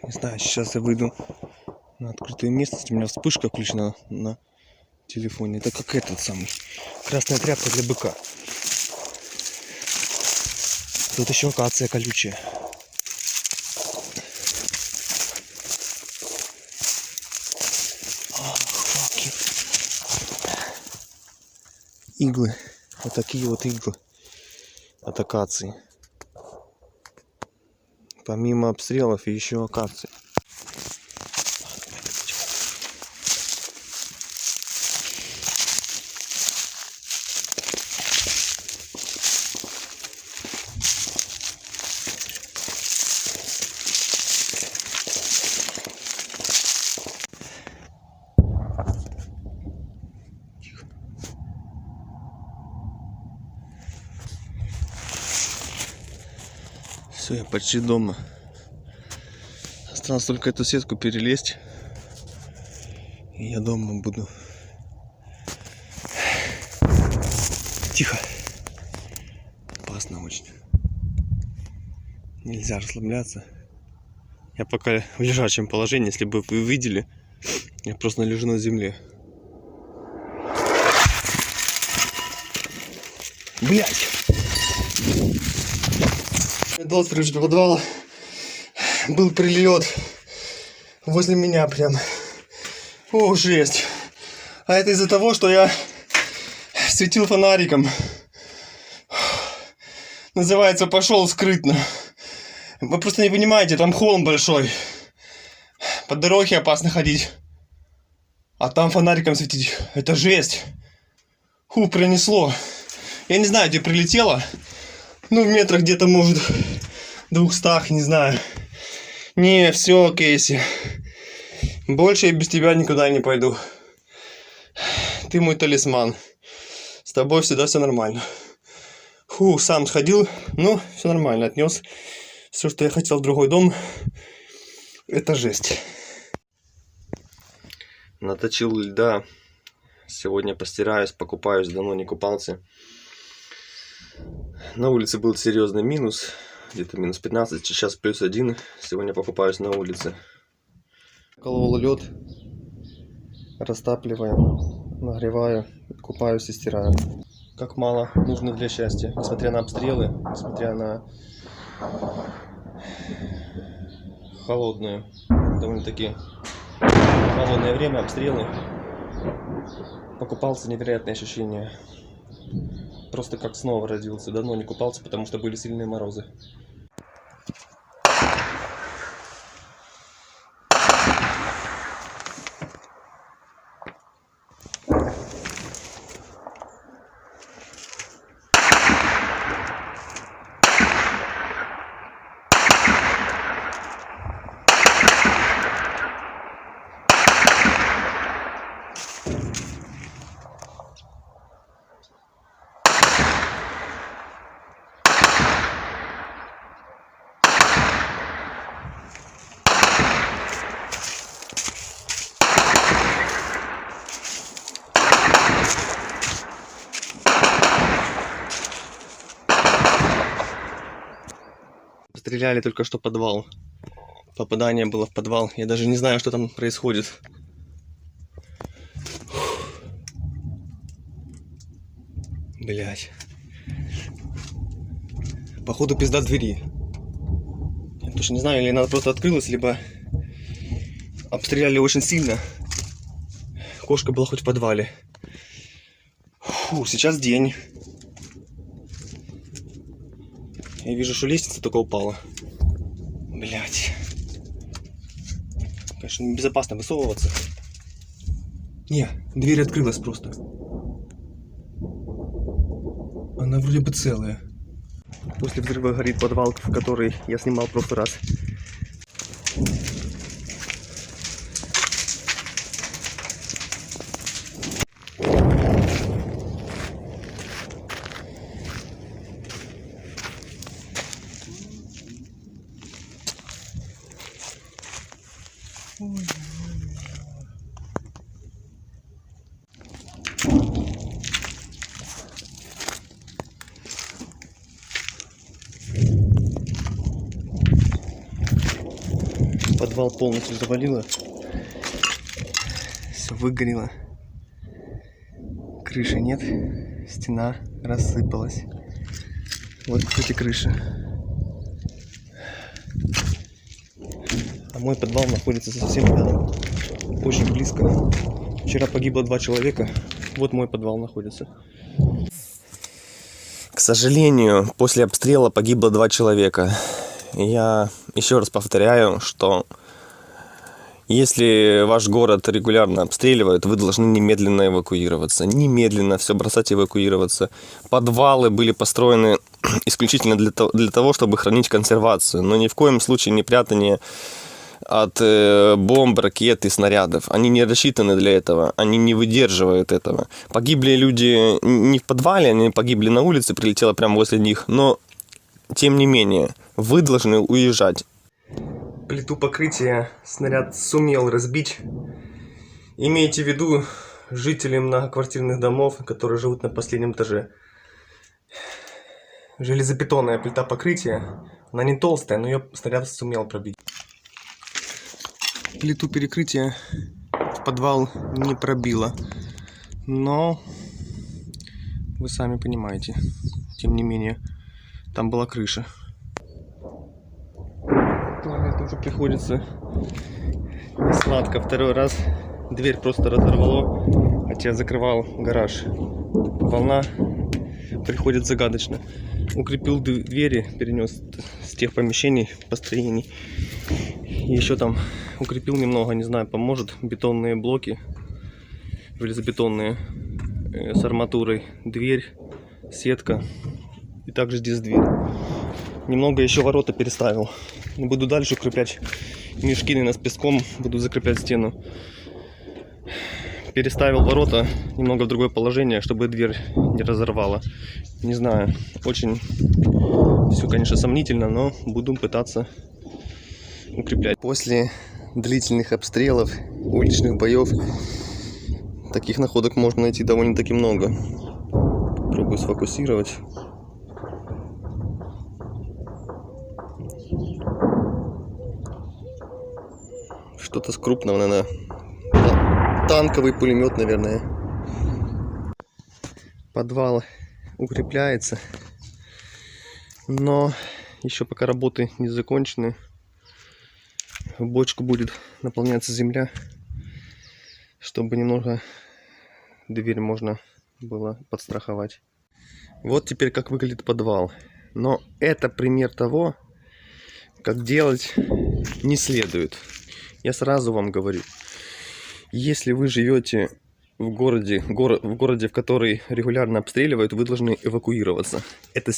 S2: Не знаю, сейчас я выйду на открытую местность. У меня вспышка включена на телефоне. Это как этот самый. Красная тряпка для быка. Тут еще акация колючая. Иглы. Вот такие вот иглы от акации. Помимо обстрелов и еще акации. Тихо. Все, я почти дома. Осталось только эту сетку перелезть. И я дома буду. Тихо. Опасно очень. Нельзя расслабляться. Я пока в лежачем положении, если бы вы видели, я просто лежу на земле. Блять! Я дал в подвал. Был прилет возле меня прям. О, жесть. А это из-за того, что я светил фонариком. Называется, пошел скрытно. Вы просто не понимаете, там холм большой. По дороге опасно ходить. А там фонариком светить. Это жесть. Фу, пронесло. Я не знаю, где прилетело. Ну, в метрах где-то, может, 200, не знаю. Не, все, Кейси. Больше я без тебя никуда не пойду. Ты мой талисман. С тобой всегда все нормально. Фу, сам сходил, но все нормально. Отнес все, что я хотел в другой дом. Это жесть. Наточил льда. Сегодня постираюсь, покупаюсь. Давно не купался. На улице был серьезный минус. Где-то минус 15, сейчас плюс 1. Сегодня покупаюсь на улице. Колол лед. Растапливаю, нагреваю, купаюсь и стираю. Как мало нужно для счастья. Несмотря на обстрелы, несмотря на холодное, довольно-таки холодное время, обстрелы, покупался, невероятное ощущение. Просто как снова родился. Давно не купался, потому что были сильные морозы. Стреляли только что подвал. Попадание было в подвал. Я даже не знаю, что там происходит. Блять. Походу пизда двери. Я точно не знаю, или она просто открылась, либо обстреляли очень сильно. Кошка была хоть в подвале. Фу, сейчас день. Я вижу, что лестница только упала. Блять. Конечно, небезопасно высовываться. Не, дверь открылась просто. Она вроде бы целая. После взрыва горит подвал, в который я снимал в прошлый раз. Подвал полностью завалило. Все выгорело. Крыши нет. Стена рассыпалась. Вот, кстати, крыша. А мой подвал находится совсем рядом. Очень близко. Вчера погибло 2 человека. Вот мой подвал находится. К сожалению, после обстрела погибло 2 человека. Я еще раз повторяю, что если ваш город регулярно обстреливают, вы должны немедленно эвакуироваться. Немедленно все бросать и эвакуироваться. Подвалы были построены исключительно для того, чтобы хранить консервацию. Но ни в коем случае не прятание от бомб, ракет и снарядов. Они не рассчитаны для этого. Они не выдерживают этого. Погибли люди не в подвале, они погибли на улице, прилетело прямо возле них. Но тем не менее, вы должны уезжать. Плиту покрытия снаряд сумел разбить. Имейте в виду жители многоквартирных домов, которые живут на последнем этаже. Железобетонная плита покрытия. Она не толстая, но ее снаряд сумел пробить. Плиту перекрытия в подвал не пробило. Но вы сами понимаете. Тем не менее, там была крыша. Туалет уже приходится несладко. Второй раз дверь просто разорвало, хотя закрывал гараж. Волна приходит загадочно. Укрепил двери, перенес с тех помещений, построений. Еще там укрепил немного, не знаю, поможет. Бетонные блоки, железобетонные, с арматурой. Дверь, сетка. И также здесь дверь. Немного еще ворота переставил. Буду дальше укреплять мешки с песком, буду закреплять стену. Переставил ворота немного в другое положение, чтобы дверь не разорвала. Не знаю, очень все, конечно, сомнительно, но буду пытаться укреплять. После длительных обстрелов, уличных боев, таких находок можно найти довольно-таки много. Попробую сфокусировать. Что-то с крупного, наверное. Танковый пулемет, наверное. Подвал укрепляется. Но еще пока работы не закончены. В бочку будет наполняться земля, чтобы немного дверь можно было подстраховать. Вот теперь как выглядит подвал. Но это пример того, как делать не следует. Я сразу вам говорю, если вы живете в городе, в который регулярно обстреливают, вы должны эвакуироваться. Это,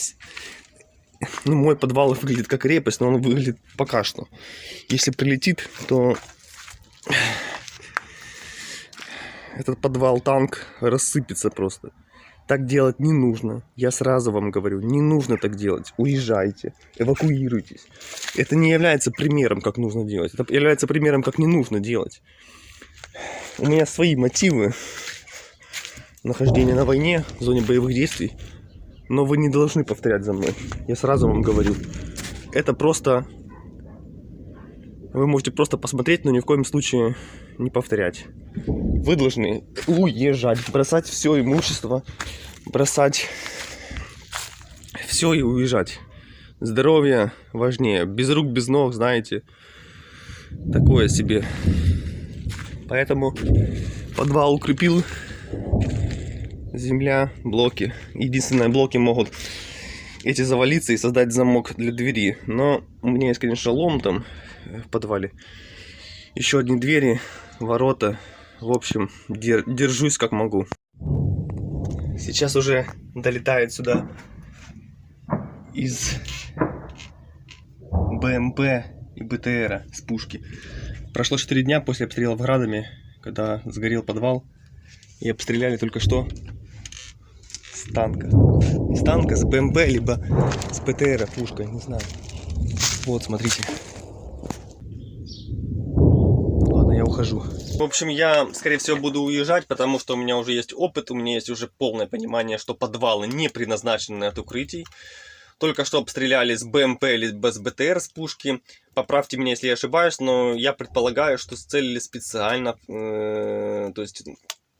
S2: ну, мой подвал выглядит как крепость, но он выглядит пока что. Если прилетит, то этот подвал-танк рассыпется просто. Так делать не нужно. Я сразу вам говорю, не нужно так делать. Уезжайте, эвакуируйтесь. Это не является примером, как нужно делать. Это является примером, как не нужно делать. У меня свои мотивы нахождения на войне, в зоне боевых действий. Но вы не должны повторять за мной. Я сразу вам говорю. Это просто... Вы можете просто посмотреть, но ни в коем случае не повторять. Вы должны уезжать, бросать все имущество, бросать все и уезжать. Здоровье важнее. Без рук, без ног, знаете, такое себе. Поэтому подвал укрепил. Земля, блоки. Единственное, блоки могут эти завалиться и создать замок для двери. Но у меня есть, конечно, лом там в подвале. Еще одни двери, ворота. В общем, держусь как могу. Сейчас уже долетает сюда из БМП и БТРа с пушки. Прошло 4 дня после обстрелов градами, когда сгорел подвал. И обстреляли только что с танка. С танка, с БМП, либо с БТРа пушкой, не знаю. Вот, смотрите. Ладно, я ухожу. В общем, я, скорее всего, буду уезжать, потому что у меня уже есть опыт, у меня есть уже полное понимание, что подвалы не предназначены от укрытий. Только что обстреляли с БМП или с БТР с пушки. Поправьте меня, если я ошибаюсь, но я предполагаю, что сцелили специально. То есть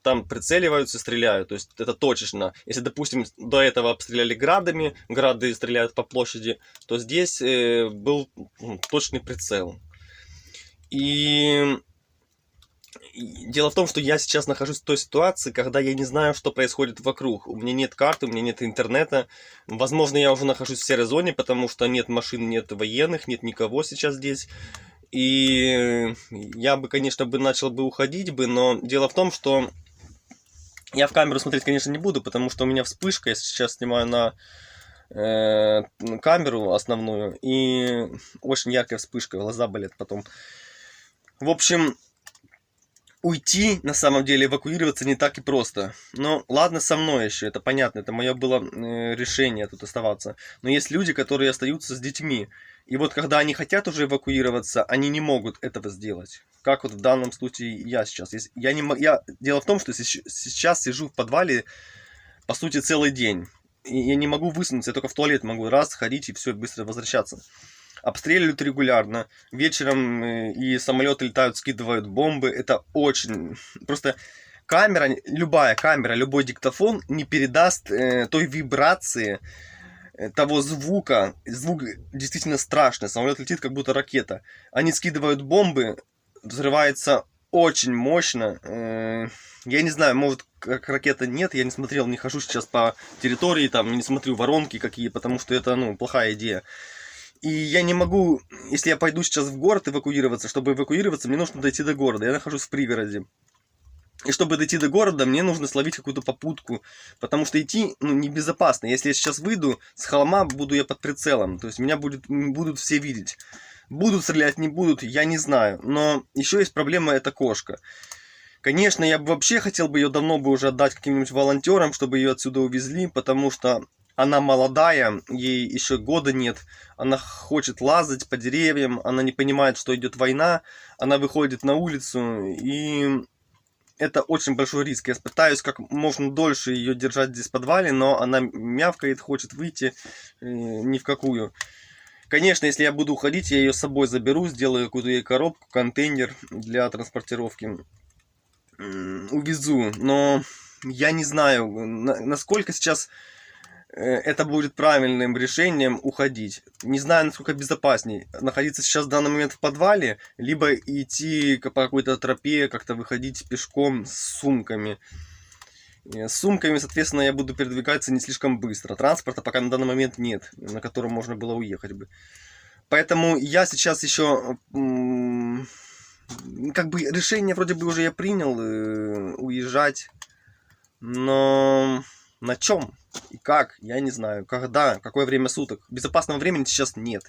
S2: там прицеливаются, стреляют. То есть это точечно. Если, допустим, до этого обстреляли градами, грады стреляют по площади, то здесь был точный прицел. И дело в том, что я сейчас нахожусь в той ситуации, когда я не знаю, что происходит вокруг. У меня нет карты, у меня нет интернета. Возможно, я уже нахожусь в серой зоне, потому что нет машин, нет военных, нет никого сейчас здесь. И я бы, конечно, начал уходить бы, но дело в том, что я в камеру смотреть, конечно, не буду, потому что у меня вспышка. Я сейчас снимаю на камеру основную, и очень яркая вспышка, глаза болят потом. В общем... уйти, на самом деле, эвакуироваться не так и просто. Но ладно со мной еще, это понятно, это мое было решение тут оставаться. Но есть люди, которые остаются с детьми. И вот когда они хотят уже эвакуироваться, они не могут этого сделать. Как вот в данном случае я сейчас. Дело в том, что сейчас сижу в подвале, по сути, целый день. И я не могу высунуться, я только в туалет могу раз ходить и все, быстро возвращаться. Обстреливают регулярно. Вечером и самолеты летают, скидывают бомбы. Это очень... Просто камера, любая камера, любой диктофон не передаст той вибрации, того звука. Звук действительно страшный. Самолет летит, как будто ракета. Они скидывают бомбы, взрывается очень мощно. Я не знаю, может, как ракета нет, я не смотрел, не хожу сейчас по территории, там, не смотрю воронки какие, потому что это, плохая идея. И я не могу, если я пойду сейчас в город эвакуироваться, чтобы эвакуироваться, мне нужно дойти до города. Я нахожусь в пригороде. И чтобы дойти до города, мне нужно словить какую-то попутку, потому что идти небезопасно. Если я сейчас выйду с холма, буду я под прицелом, то есть меня будут все видеть. Будут стрелять, не будут, я не знаю. Но еще есть проблема, это кошка. Конечно, я бы вообще хотел бы ее давно бы уже отдать каким-нибудь волонтерам, чтобы ее отсюда увезли, потому что она молодая, ей еще года нет, она хочет лазать по деревьям, она не понимает, что идет война, она выходит на улицу, и это очень большой риск. Я пытаюсь как можно дольше ее держать здесь в подвале, но она мявкает, хочет выйти ни в какую. Конечно, если я буду уходить, я ее с собой заберу, сделаю какую-то ей коробку, контейнер для транспортировки, увезу, но я не знаю, насколько сейчас это будет правильным решением уходить. Не знаю, насколько безопасней находиться сейчас в данный момент в подвале, либо идти по какой-то тропе, как-то выходить пешком с сумками. С сумками, соответственно, я буду передвигаться не слишком быстро. Транспорта пока на данный момент нет, на котором можно было уехать бы. Поэтому я сейчас еще... Как бы решение вроде бы уже я принял уезжать, но на чем и как, я не знаю, когда, какое время суток. Безопасного времени сейчас нет.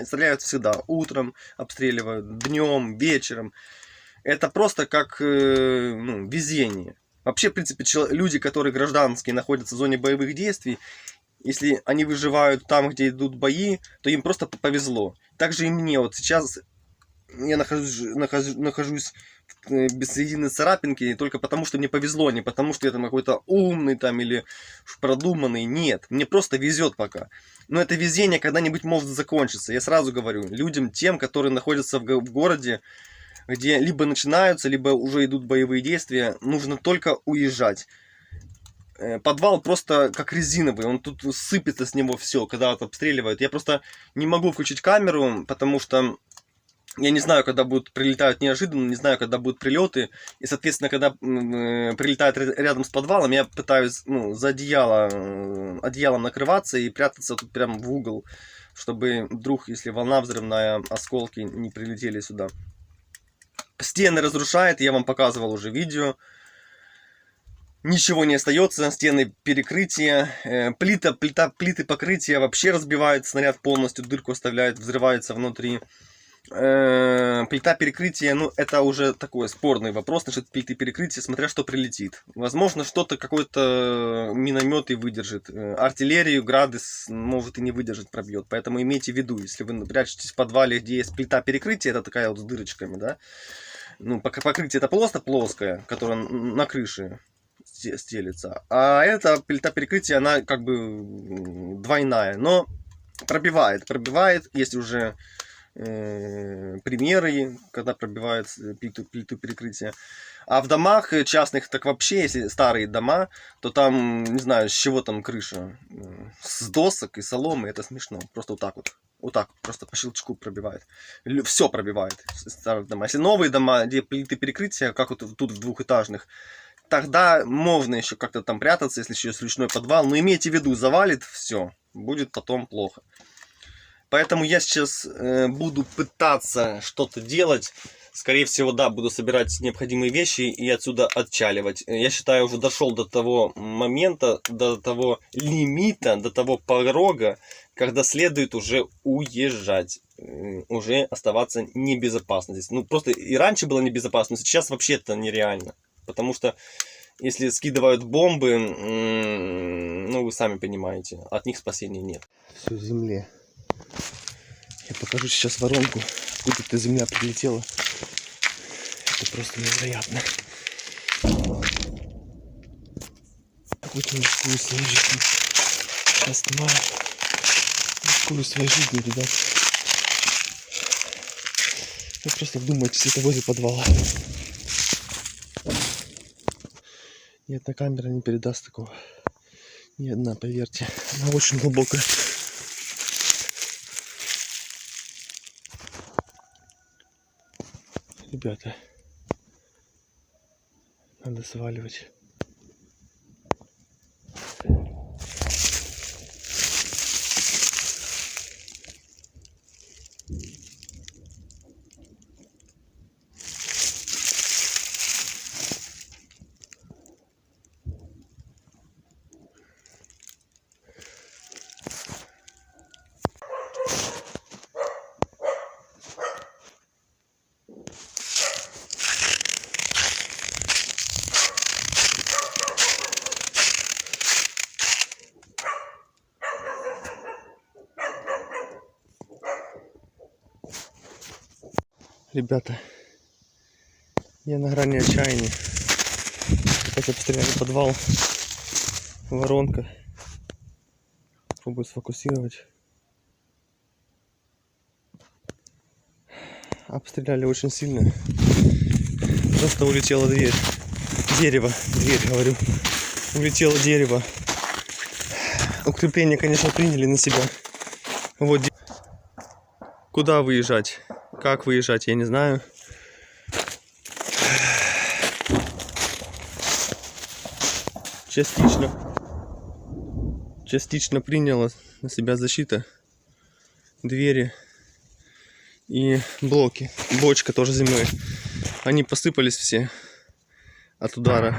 S2: Стреляют всегда, утром обстреливают, днем, вечером. Это просто как везение. Вообще, в принципе, люди, которые гражданские, находятся в зоне боевых действий, если они выживают там, где идут бои, то им просто повезло. Также и мне вот сейчас... Я нахожусь без единой царапинки только потому, что мне повезло, не потому, что я там какой-то умный там или продуманный. Нет, мне просто везет пока. Но это везение когда-нибудь может закончиться. Я сразу говорю, людям, тем, которые находятся в городе, где либо начинаются, либо уже идут боевые действия, нужно только уезжать. Подвал просто как резиновый, он тут сыпется с него все, когда вот обстреливают. Я просто не могу включить камеру, потому что я не знаю, когда будут прилетать неожиданно, не знаю, когда будут прилеты. И, соответственно, когда прилетают рядом с подвалом, я пытаюсь за одеялом накрываться и прятаться тут прямо в угол, чтобы вдруг, если волна взрывная, осколки не прилетели сюда. Стены разрушает, я вам показывал уже видео. Ничего не остается, стены перекрытия, плиты покрытия вообще разбивают, снаряд полностью дырку оставляет, взрывается внутри. Плита перекрытия, это уже такой спорный вопрос насчет плиты перекрытия, смотря что прилетит. Возможно, что-то, какой-то миномет и выдержит. Артиллерию, грады может и не выдержать, пробьет. Поэтому имейте в виду, если вы прячетесь в подвале, где есть плита перекрытия, это такая вот с дырочками, да. Покрытие это просто плоское, которое на крыше стелится. А эта плита перекрытия, она как бы двойная, но пробивает. Есть уже примеры, когда пробивают плиту перекрытия. А в домах частных, так вообще, если старые дома, то там, не знаю, с чего там крыша. С досок и соломы, это смешно. Просто вот так, просто по щелчку пробивает. Все пробивает в старых домах. Если новые дома, где плиты перекрытия, как вот тут в двухэтажных, тогда можно еще как-то там прятаться, если еще есть ручной подвал. Но имейте в виду, завалит все, будет потом плохо. Поэтому я сейчас буду пытаться что-то делать.
S1: скорее всего, да, буду собирать необходимые вещи и отсюда отчаливать. Я считаю, уже дошел до того момента, до того лимита, до того порога, когда следует уже уезжать, уже оставаться небезопасно здесь. Ну, просто и раньше было небезопасно, но сейчас вообще это нереально. Потому что если скидывают бомбы, ну, вы сами понимаете, от них спасения нет.
S2: Все в земле. Я покажу сейчас воронку, откуда эта земля прилетела. Это просто невероятно. Очень рискую своей жизнью. Сейчас снимаю. Рискую своей жизнью, ребят. Вы просто вдумайтесь, это возле подвала. Ни одна камера не передаст такого. Ни одна, поверьте. Она очень глубокая. Ребята, надо сваливать. Ребята, я на грани отчаяния. Опять обстреляли подвал. Воронка. Пробую сфокусировать. Обстреляли очень сильно. Просто улетела дверь. Дерево. Дверь, говорю. Улетело дерево. Укрепление, конечно, приняли на себя. Вот. Куда выезжать? Как выезжать, я не знаю. Частично приняла на себя защита. Двери и блоки. Бочка тоже землей. Они посыпались все от удара.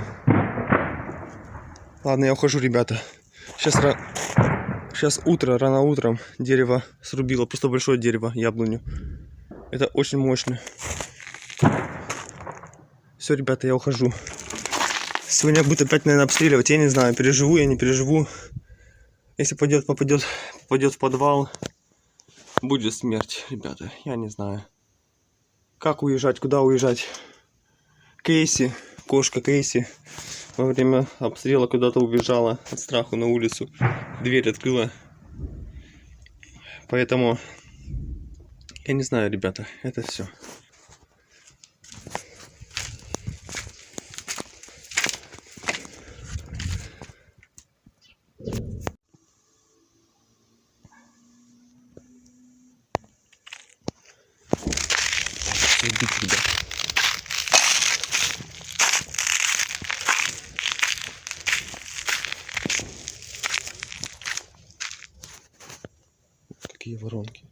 S2: Ладно, я ухожу, ребята. Сейчас утро, рано утром дерево срубило. Просто большое дерево, яблоню. Это очень мощно. Все, ребята, я ухожу. Сегодня будет опять, наверное, обстреливать. Я не знаю, переживу я, не переживу. Если попадет в подвал, будет смерть, ребята. Я не знаю. Как уезжать, куда уезжать? Кейси, кошка Кейси, во время обстрела куда-то убежала от страха на улицу. Дверь открыла. Поэтому... Я не знаю, ребята, это все. Убить, ребят. Какие воронки.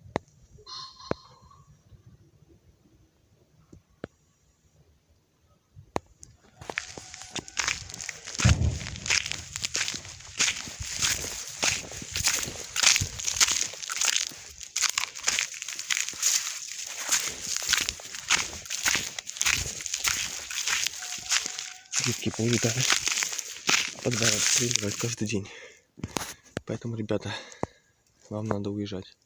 S2: Детки поулетали. Подвал обстреливают каждый день. Поэтому, ребята, вам надо уезжать.